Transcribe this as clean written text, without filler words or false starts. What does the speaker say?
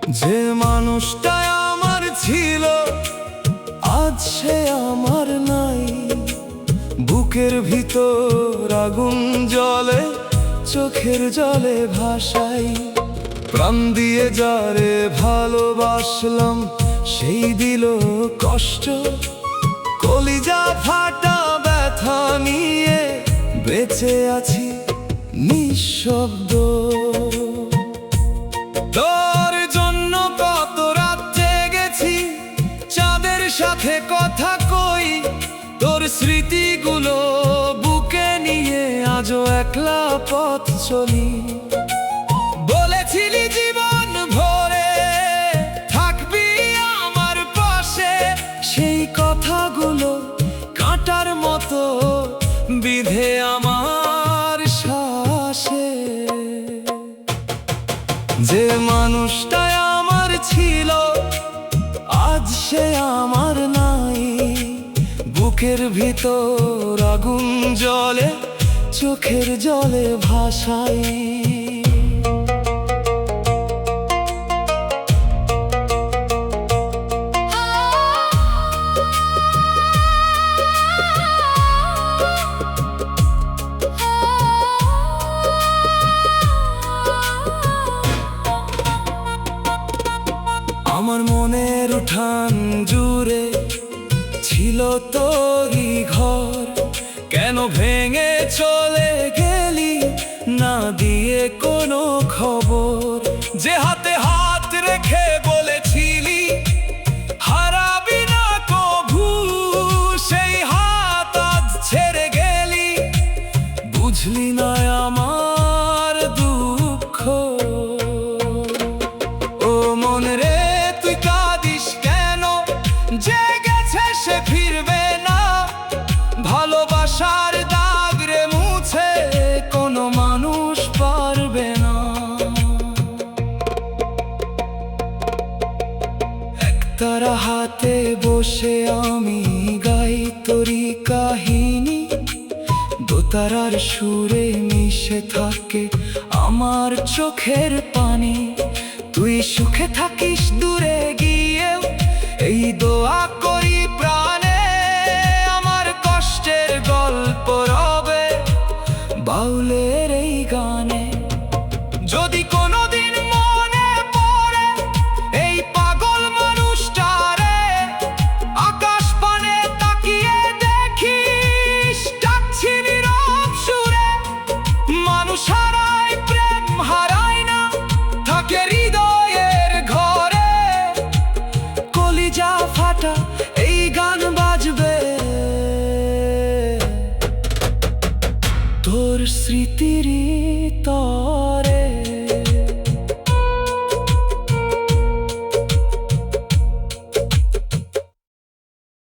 যে মানুষটা আমার ছিল আজ সে আমার নাই। বুকের ভিতর আগুন জ্বলে, চোখের জলে ভাসাই। প্রাণ দিয়ে যারে ভালোবাসলাম সেই দিল কষ্ট। কলিজা ফাটা ব্যথা নিয়ে বেঁচে আছি নিঃশব্দ। তোর জন্য কত রাত জেগেছি, চাঁদের সাথে কথা কই। তোর স্মৃতিগুলো বুকে নিয়ে আজও একলা পথ চলি। বলেছিলি জীবন ভরে থাকবি আমার পাশে, সেই কথাগুলো কাঁটার মতো বিঁধে আমার শ্বাসে। যে মানুষটা আমার ছিল আজ সে আমার নাই। বুকের ভিতর আগুন জ্বলে, চোখের জলে ভাসাই। আমার মনের উঠান জুড়ে ছিল তোরই ঘর। কেন ভেঙে চলে গেলি না দিয়ে কোনো খবর? যে হাতে হাত রেখে বলেছিলি হারাবি না কভু, সেই হাত আজ ছেড়ে গেলি। বুঝলি না আমার দুঃখ? ও মন রে তুই কাঁদিস কেন? যে গেছে সে ফিরবে না। ভালোবাসার দাগ রে মুছে কোনো মানুষ পারবে না। একতারা হাতে বসে আমি গাই তোরি কাহিনী। দোতারার সুরে মিশে থাকে আমার চোখের পানি। তুই সুখে থাকিস দূরে গিয়েও এই দোয়া করি প্রাণে। আমার কষ্টের গল্প রবে বাউলের এই গানে। যদি কোনোদিন মনে পড়ে এই পাগল মানুষটারে, আকাশ পানে তাকিয়ে দেখিস ডাকছি নীরব সুরে। মানুষ হারায় প্রেম হারায় না, থাকে হৃদয়ের ঘরে। কলিজা ফাটা এই গান বাজবে তোর স্মৃতির তরে।